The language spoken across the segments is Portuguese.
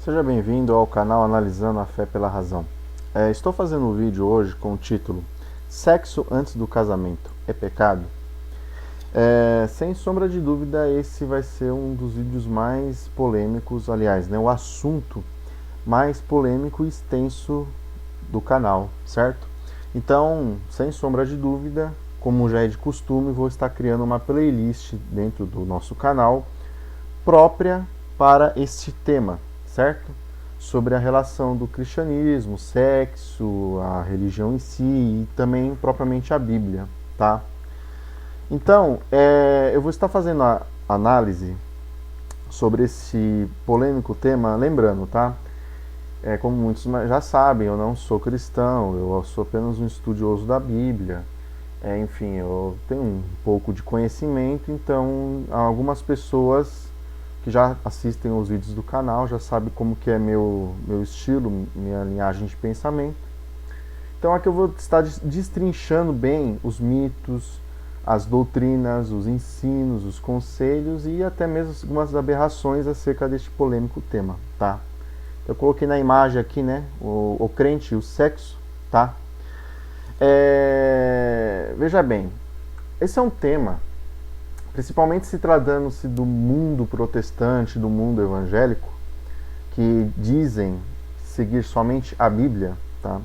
Seja bem-vindo ao canal Analisando a Fé pela Razão. Estou fazendo um vídeo hoje com o título Sexo antes do casamento é pecado? Sem sombra de dúvida, esse vai ser um dos vídeos mais polêmicos, aliás, o assunto mais polêmico e extenso do canal, certo? Então, sem sombra de dúvida, como já é de costume, vou estar criando uma playlist dentro do nosso canal própria para este tema, certo? Sobre a relação do cristianismo, sexo, a religião em si e também propriamente a Bíblia, tá? Então, eu vou estar fazendo a análise sobre esse polêmico tema, lembrando, tá? Como muitos já sabem, eu não sou cristão, eu sou apenas um estudioso da Bíblia. Enfim, eu tenho um pouco de conhecimento, então algumas pessoas que já assistem os vídeos do canal já sabem como que é meu estilo, minha linhagem de pensamento. Então aqui eu vou estar destrinchando bem os mitos, as doutrinas, os ensinos, os conselhos e até mesmo algumas aberrações acerca deste polêmico tema, tá? Eu coloquei na imagem aqui, o crente e o sexo, tá? Veja bem, esse é um tema, principalmente se tratando-se do mundo protestante, do mundo evangélico, que dizem seguir somente a Bíblia, tá?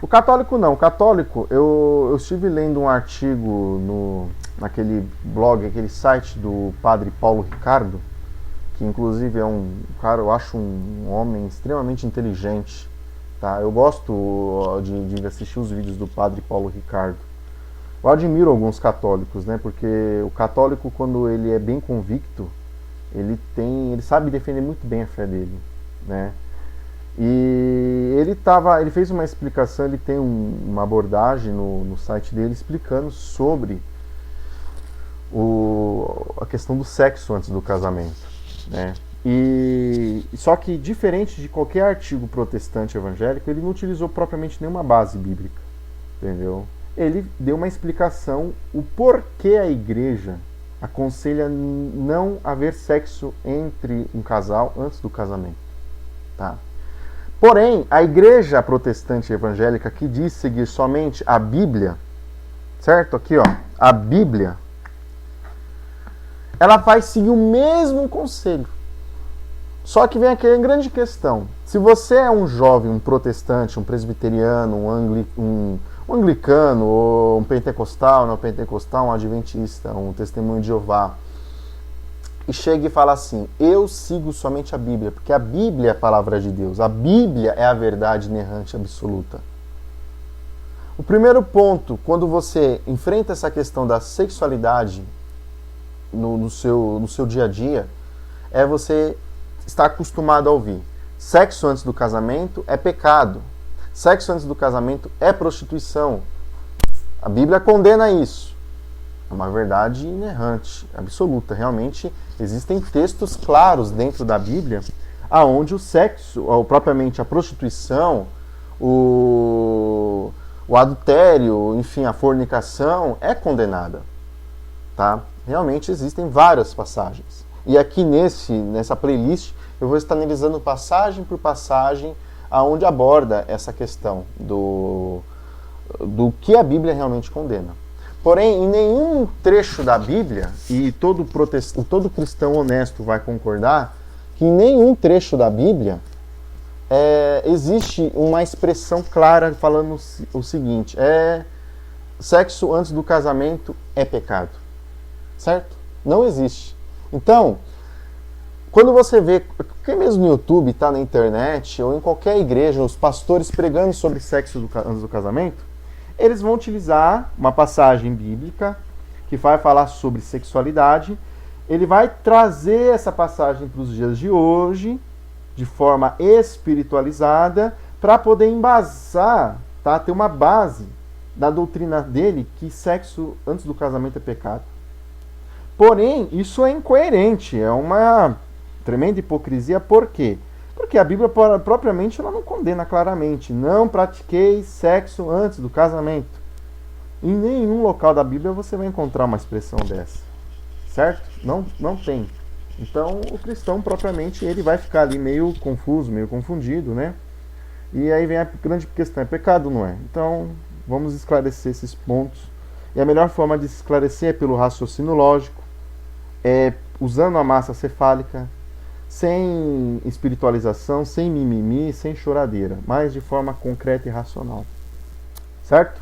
O católico não. O católico, eu estive lendo um artigo naquele blog, aquele site do padre Paulo Ricardo, que inclusive é um cara, eu acho um homem extremamente inteligente, tá? Eu gosto de assistir os vídeos do padre Paulo Ricardo. Eu admiro alguns católicos, porque o católico, quando ele é bem convicto, ele sabe defender muito bem a fé dele, E ele fez uma explicação, ele tem uma abordagem no site dele explicando sobre a questão do sexo antes do casamento, E só que, diferente de qualquer artigo protestante evangélico, ele não utilizou propriamente nenhuma base bíblica, entendeu? Ele deu uma explicação o porquê a igreja aconselha não haver sexo entre um casal antes do casamento, tá? Porém, a igreja protestante evangélica que diz seguir somente a Bíblia, certo? Aqui, ó, a Bíblia, ela vai seguir o mesmo conselho. Só que vem aqui a grande questão. Se você é um jovem, um protestante, um presbiteriano, um anglicano, ou um pentecostal, um adventista, um testemunho de Jeová, e chega e fala assim: eu sigo somente a Bíblia, porque a Bíblia é a palavra de Deus, a Bíblia é a verdade inerrante absoluta. O primeiro ponto, quando você enfrenta essa questão da sexualidade no seu dia a dia, é você estar acostumado a ouvir: sexo antes do casamento é pecado. Sexo antes do casamento é prostituição. A Bíblia condena isso. É uma verdade inerrante, absoluta. Realmente existem textos claros dentro da Bíblia aonde o sexo, ou propriamente a prostituição, o adultério, enfim, a fornicação é condenada, tá? Realmente existem várias passagens. E aqui nessa playlist eu vou estar analisando passagem por passagem aonde aborda essa questão do que a Bíblia realmente condena. Porém, em nenhum trecho da Bíblia, e todo cristão honesto vai concordar, que em nenhum trecho da Bíblia existe uma expressão clara falando o seguinte: sexo antes do casamento é pecado. Certo? Não existe. Então, quando você vê, porque mesmo no YouTube, tá na internet, ou em qualquer igreja, os pastores pregando sobre sexo antes do casamento, eles vão utilizar uma passagem bíblica que vai falar sobre sexualidade. Ele vai trazer essa passagem para os dias de hoje, de forma espiritualizada, para poder embasar, tá? Ter uma base da doutrina dele que sexo antes do casamento é pecado. Porém, isso é incoerente, é uma tremenda hipocrisia. Por quê? Porque a Bíblia propriamente ela não condena claramente: não pratiquei sexo antes do casamento. Em nenhum local da Bíblia você vai encontrar uma expressão dessa, certo? Não tem. Então, o cristão, propriamente, ele vai ficar ali meio confuso, meio confundido, né? E aí vem a grande questão, é pecado, não é? Então, vamos esclarecer esses pontos. E a melhor forma de se esclarecer é pelo raciocínio lógico, usando a massa cefálica, sem espiritualização, sem mimimi, sem choradeira, mas de forma concreta e racional. Certo?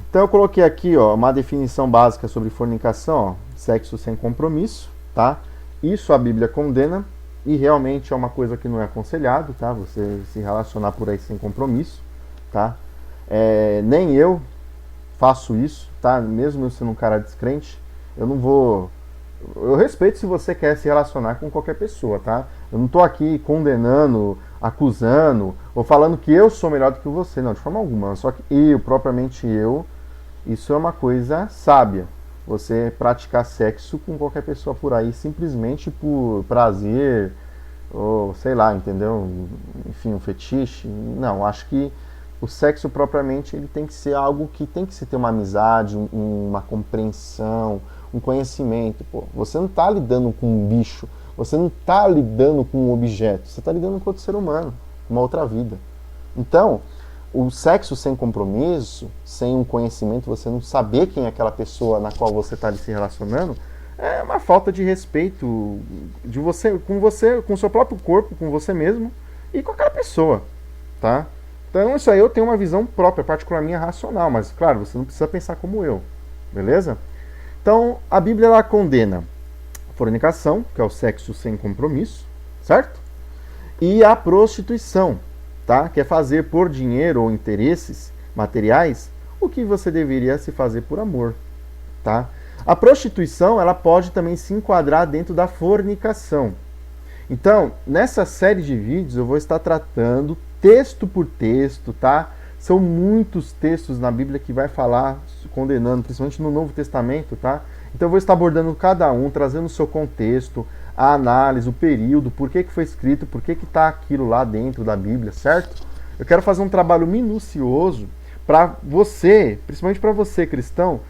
Então eu coloquei aqui, ó, uma definição básica sobre fornicação, ó, sexo sem compromisso, tá? Isso a Bíblia condena e realmente é uma coisa que não é aconselhado, tá? Você se relacionar por aí sem compromisso, tá? Nem eu faço isso, tá? Mesmo eu sendo um cara descrente, eu não vou... Eu respeito se você quer se relacionar com qualquer pessoa, tá? Eu não tô aqui condenando, acusando, ou falando que eu sou melhor do que você, não, de forma alguma. Só que eu, propriamente eu, isso é uma coisa sábia. Você praticar sexo com qualquer pessoa por aí simplesmente por prazer, ou sei lá, entendeu? Enfim, um fetiche. Não, acho que o sexo propriamente ele tem que ser algo que tem que se ter uma amizade, uma compreensão, um conhecimento. Pô, você não está lidando com um bicho, você não está lidando com um objeto, você está lidando com outro ser humano, uma outra vida. Então, o sexo sem compromisso, sem um conhecimento, você não saber quem é aquela pessoa na qual você está se relacionando, é uma falta de respeito de você, com o seu próprio corpo, com você mesmo e com aquela pessoa, tá? Então isso aí eu tenho uma visão própria, particular minha, racional, mas claro, você não precisa pensar como eu, beleza? Então a Bíblia ela condena a fornicação, que é o sexo sem compromisso, certo? E a prostituição, tá? Que é fazer por dinheiro ou interesses materiais o que você deveria se fazer por amor, tá? A prostituição ela pode também se enquadrar dentro da fornicação. Então, nessa série de vídeos eu vou estar tratando texto por texto, tá? São muitos textos na Bíblia que vai falar condenando, principalmente no Novo Testamento, tá? Então eu vou estar abordando cada um, trazendo o seu contexto, a análise, o período, por que foi escrito, por que está aquilo lá dentro da Bíblia, certo? Eu quero fazer um trabalho minucioso para você, principalmente para você cristão,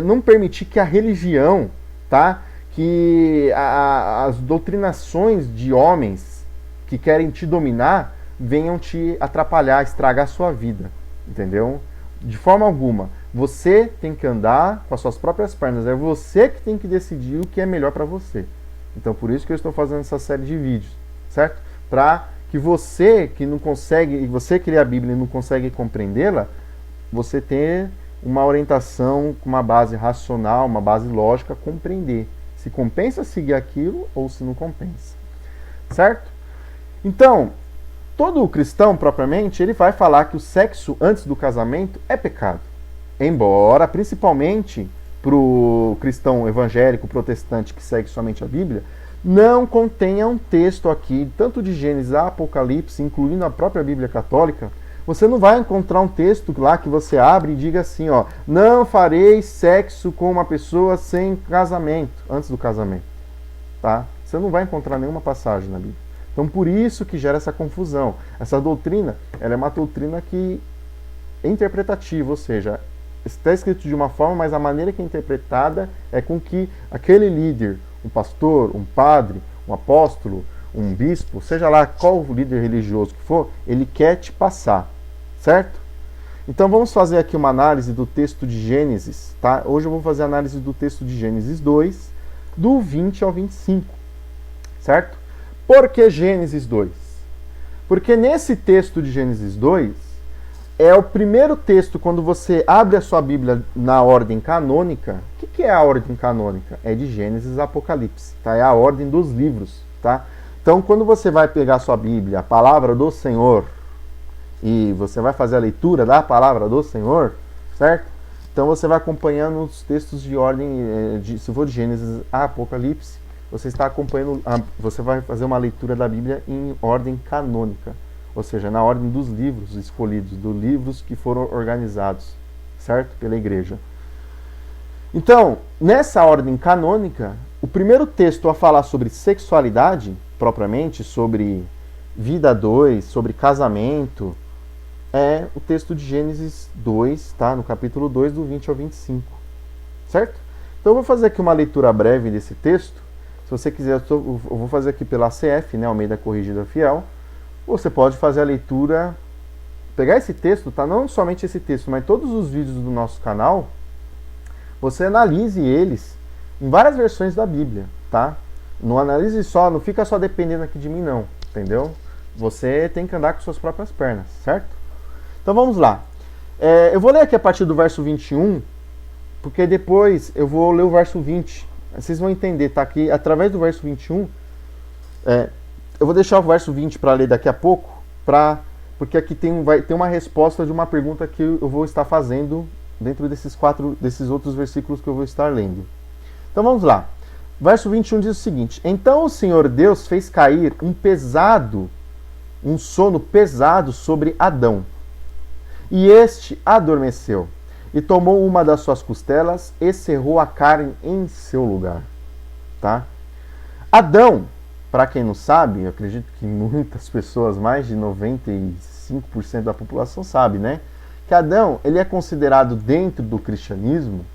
não permitir que a religião, tá? Que as doutrinações de homens que querem te dominar venham te atrapalhar, estragar a sua vida, entendeu? De forma alguma. Você tem que andar com as suas próprias pernas, é você que tem que decidir o que é melhor para você. Então por isso que eu estou fazendo essa série de vídeos, certo? Para que você que não consegue, você que lê a Bíblia e não consegue compreendê-la, você tenha uma orientação com uma base racional, uma base lógica, compreender se compensa seguir aquilo ou se não compensa, certo? Então, todo cristão, propriamente, ele vai falar que o sexo antes do casamento é pecado. Embora, principalmente para o cristão evangélico, protestante, que segue somente a Bíblia, não contenha um texto aqui, tanto de Gênesis a Apocalipse, incluindo a própria Bíblia católica, você não vai encontrar um texto lá que você abre e diga assim, ó, não farei sexo com uma pessoa sem casamento, antes do casamento, tá? Você não vai encontrar nenhuma passagem na Bíblia. Então, por isso que gera essa confusão. Essa doutrina, ela é uma doutrina que é interpretativa, ou seja, está escrito de uma forma, mas a maneira que é interpretada é com que aquele líder, um pastor, um padre, um apóstolo, um bispo, seja lá qual líder religioso que for, ele quer te passar, certo? Então vamos fazer aqui uma análise do texto de Gênesis, tá? Hoje eu vou fazer a análise do texto de Gênesis 2, do 20 ao 25, certo? Por que Gênesis 2? Porque nesse texto de Gênesis 2, é o primeiro texto, quando você abre a sua Bíblia na ordem canônica. O que é a ordem canônica? É de Gênesis a Apocalipse, tá? É a ordem dos livros, tá? Então, quando você vai pegar a sua Bíblia, a palavra do Senhor, e você vai fazer a leitura da palavra do Senhor, certo? Então você vai acompanhando os textos de ordem, se for de Gênesis a Apocalipse, você está acompanhando, você vai fazer uma leitura da Bíblia em ordem canônica, ou seja, na ordem dos livros escolhidos, dos livros que foram organizados, certo? Pela igreja. Então, nessa ordem canônica, o primeiro texto a falar sobre sexualidade, propriamente, sobre vida 2, sobre casamento, é o texto de Gênesis 2, tá? No capítulo 2, do 20 ao 25, certo? Então eu vou fazer aqui uma leitura breve desse texto, Se você quiser, eu vou fazer aqui pela ACF, né, Almeida Corrigida Fiel. Você pode fazer a leitura, pegar esse texto, tá? Não somente esse texto, mas todos os vídeos do nosso canal, você analise eles em várias versões da Bíblia, tá? Não analise só, não fica só dependendo aqui de mim não, entendeu? Você tem que andar com suas próprias pernas, certo? Então vamos lá. Eu vou ler aqui a partir do verso 21, porque depois eu vou ler o verso 20. Vocês vão entender, tá? Aqui, através do verso 21, eu vou deixar o verso 20 para ler daqui a pouco, porque aqui vai ter uma resposta de uma pergunta que eu vou estar fazendo dentro desses outros versículos que eu vou estar lendo. Então vamos lá. Verso 21 diz o seguinte: Então o Senhor Deus fez cair um sono pesado sobre Adão. E este adormeceu, e tomou uma das suas costelas e cerrou a carne em seu lugar. Tá? Adão, para quem não sabe, eu acredito que muitas pessoas, mais de 95% da população sabe, né? Que Adão, ele é considerado dentro do cristianismo,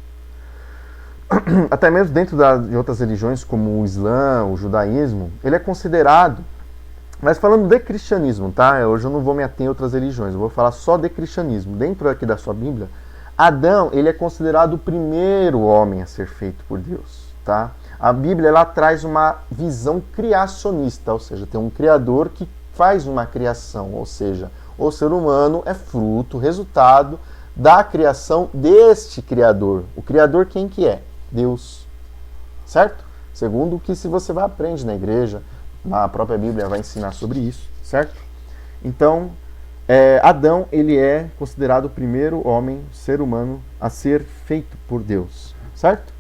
até mesmo dentro de outras religiões como o Islã, o judaísmo, ele é considerado, mas falando de cristianismo, tá? Hoje eu não vou me ater em outras religiões, eu vou falar só de cristianismo. Dentro aqui da sua Bíblia, Adão, ele é considerado o primeiro homem a ser feito por Deus, tá? A Bíblia, ela traz uma visão criacionista, ou seja, tem um criador que faz uma criação, ou seja, o ser humano é fruto, resultado da criação deste criador. O criador quem que é? Deus, certo? Segundo o que se você vai aprender na igreja, na própria Bíblia vai ensinar sobre isso, certo? Então, Adão, ele é considerado o primeiro homem, ser humano, a ser feito por Deus, certo?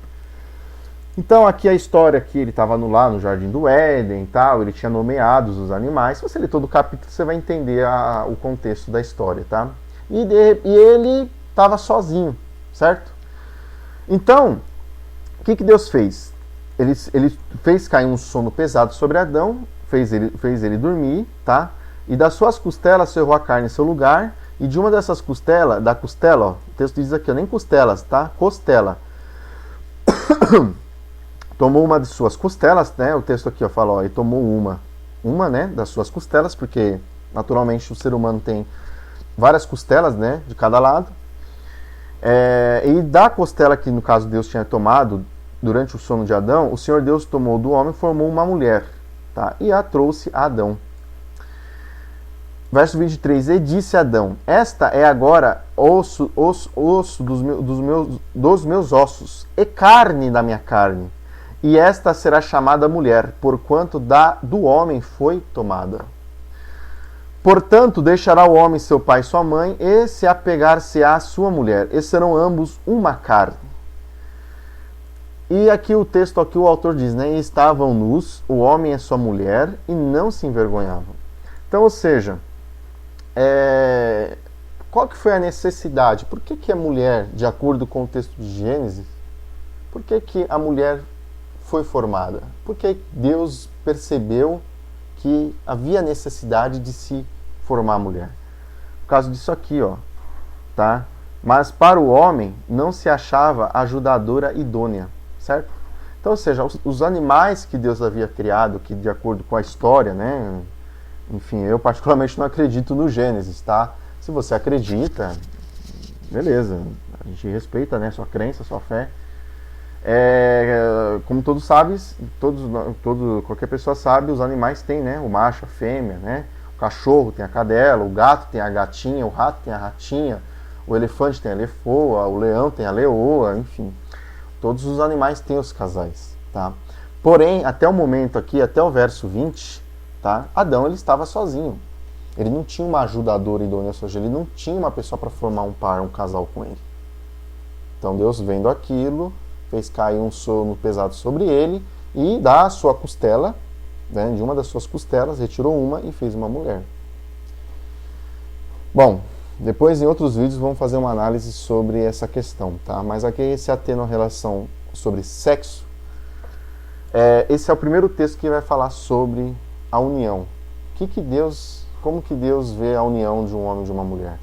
Então, aqui a história que ele estava lá no Jardim do Éden e tal, ele tinha nomeado os animais. Se você ler todo o capítulo, você vai entender o contexto da história, tá? E ele estava sozinho, certo? Então, o que Deus fez? Ele fez cair um sono pesado sobre Adão, fez ele dormir, tá? E das suas costelas cerrou a carne em seu lugar, e de uma dessas costelas, ó, o texto diz aqui, ó, nem costelas, tá? Costela. Tomou uma de suas costelas, né? O texto aqui, ó, fala, ó, e tomou uma, né, das suas costelas, porque naturalmente o ser humano tem várias costelas, né, de cada lado. E da costela que, no caso, Deus tinha tomado durante o sono de Adão, o Senhor Deus tomou do homem e formou uma mulher, tá? E a trouxe a Adão. Verso 23, e disse Adão, esta é agora osso dos meus ossos, e carne da minha carne, e esta será chamada mulher, porquanto do homem foi tomada. Portanto, deixará o homem seu pai e sua mãe, e se apegar-se-á à sua mulher, e serão ambos uma carne. E aqui o texto, aqui o autor diz, né? E estavam nus, o homem e sua mulher, e não se envergonhavam. Então, ou seja, qual que foi a necessidade? Por que a mulher, de acordo com o texto de Gênesis, por que a mulher foi formada? Porque Deus percebeu que havia necessidade de se formar a mulher. Por causa disso aqui, ó, tá? Mas para o homem não se achava ajudadora idônea, certo? Então, ou seja, os animais que Deus havia criado, que de acordo com a história, né? Enfim, eu particularmente não acredito no Gênesis, tá? Se você acredita, beleza, a gente respeita, né, sua crença, sua fé. Como todos sabem, qualquer pessoa sabe, os animais têm, né, o macho, a fêmea, né? O cachorro tem a cadela, o gato tem a gatinha, o rato tem a ratinha, o elefante tem a lefoa, o leão tem a leoa, enfim. Todos os animais têm os casais, tá? Porém, até o momento aqui, até o verso 20, tá? Adão, ele estava sozinho. Ele não tinha uma ajudadora idônea, ou seja, ele não tinha uma pessoa para formar um par, um casal com ele. Então Deus, vendo aquilo, fez cair um sono pesado sobre ele e da sua costela, né, de uma das suas costelas, retirou uma e fez uma mulher. Bom, depois em outros vídeos vamos fazer uma análise sobre essa questão, tá? Mas aqui se atendo a relação sobre sexo. Esse é o primeiro texto que vai falar sobre a união. Como que Deus vê a união de um homem e de uma mulher?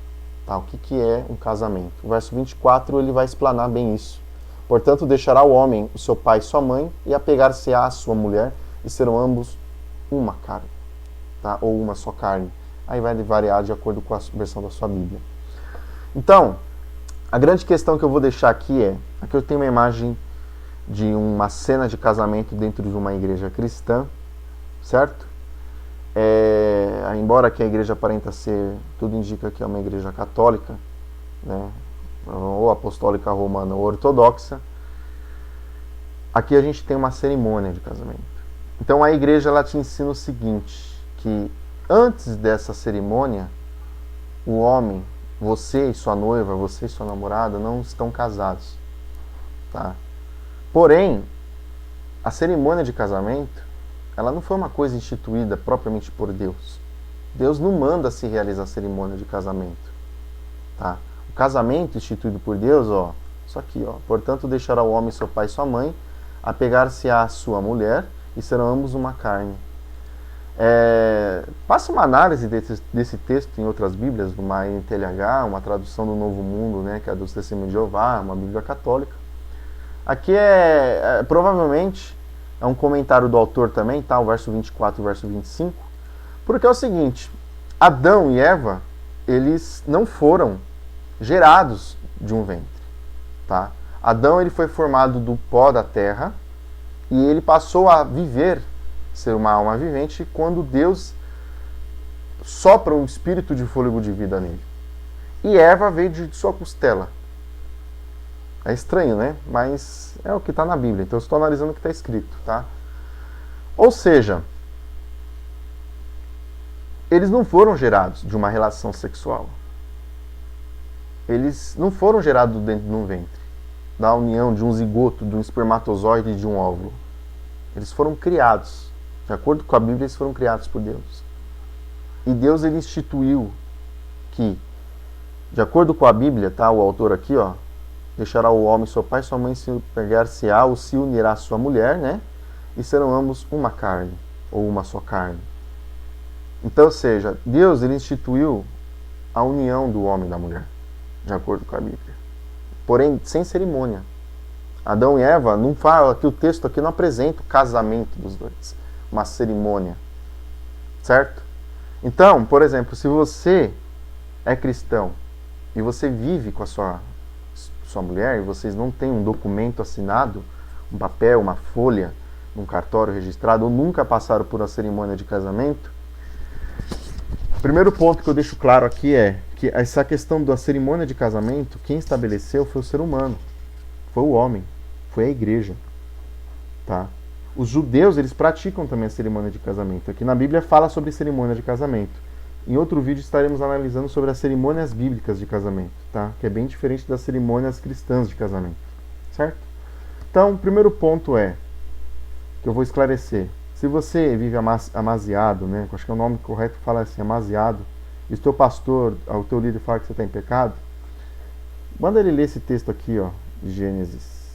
Tá? O que é um casamento? O verso 24 ele vai explanar bem isso. Portanto, deixará o homem o seu pai e sua mãe, e apegar-se-á à sua mulher, e serão ambos uma carne, tá? Ou uma só carne. Aí vai variar de acordo com a versão da sua Bíblia. Então, a grande questão que eu vou deixar aqui é, aqui eu tenho uma imagem de uma cena de casamento dentro de uma igreja cristã, certo? Embora que a igreja aparenta ser, tudo indica que é uma igreja católica, né? Ou apostólica romana ou ortodoxa, aqui a gente tem uma cerimônia de casamento. Então a igreja ela te ensina o seguinte, que antes dessa cerimônia, o homem, você e sua noiva, você e sua namorada não estão casados, tá? Porém, a cerimônia de casamento, ela não foi uma coisa instituída propriamente por Deus. Deus não manda se realizar a cerimônia de casamento, tá? O casamento instituído por Deus, ó, isso aqui, ó. Portanto, deixará o homem seu pai e sua mãe, apegar-se à sua mulher, e serão ambos uma carne. Passa uma análise desse texto em outras Bíblias, uma NTLH, uma tradução do Novo Mundo, né, que é a do Testemunho de Jeová, uma Bíblia católica. Aqui provavelmente é um comentário do autor também, tá? O verso 24 e o verso 25, porque é o seguinte, Adão e Eva, eles não foram gerados de um ventre, tá? Adão ele foi formado do pó da terra e ele passou a viver, ser uma alma vivente, quando Deus sopra um espírito de fôlego de vida nele. E Eva veio de sua costela. É estranho, né? Mas é o que está na Bíblia, então eu estou analisando o que está escrito, tá? Ou seja, eles não foram gerados de uma relação sexual. Eles não foram gerados dentro de um ventre, da união de um zigoto, de um espermatozoide e de um óvulo. Eles foram criados. De acordo com a Bíblia, eles foram criados por Deus. E Deus ele instituiu que, de acordo com a Bíblia, tá? O autor aqui, ó, deixará o homem seu pai e sua mãe, se pegar-se-á ou se unirá à sua mulher, né? E serão ambos uma carne, ou uma só carne. Então, ou seja, Deus ele instituiu a união do homem e da mulher, de acordo com a Bíblia. Porém, sem cerimônia. Adão e Eva, não fala que o texto aqui não apresenta o casamento dos dois, uma cerimônia, certo? Então, por exemplo, se você é cristão e você vive com a sua mulher e vocês não têm um documento assinado, um papel, uma folha, um cartório registrado, ou nunca passaram por uma cerimônia de casamento, o primeiro ponto que eu deixo claro aqui é que essa questão da cerimônia de casamento, quem estabeleceu foi o ser humano, foi o homem, foi a igreja, tá? Os judeus, eles praticam também a cerimônia de casamento. Aqui na Bíblia fala sobre cerimônia de casamento. Em outro vídeo estaremos analisando sobre as cerimônias bíblicas de casamento, tá? Que é bem diferente das cerimônias cristãs de casamento, certo? Então, o primeiro ponto que eu vou esclarecer. Se você vive amasiado, né? Acho que é o nome correto fala assim, amasiado, e o teu pastor, o teu líder fala que você está em pecado, manda ele ler esse texto aqui, ó, de Gênesis,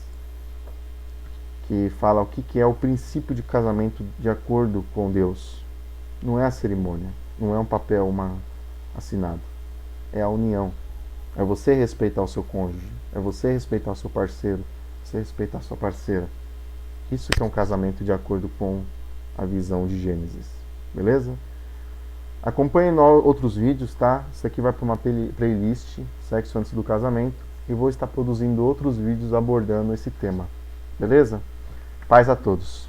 que fala o que é o princípio de casamento de acordo com Deus. Não é a cerimônia, não é um papel assinado. É a união. É você respeitar o seu cônjuge. É você respeitar o seu parceiro. Você respeitar a sua parceira. Isso que é um casamento de acordo com a visão de Gênesis. Beleza? Acompanhe outros vídeos, tá? Isso aqui vai para uma playlist, Sexo Antes do Casamento. E vou estar produzindo outros vídeos abordando esse tema. Beleza? Paz a todos.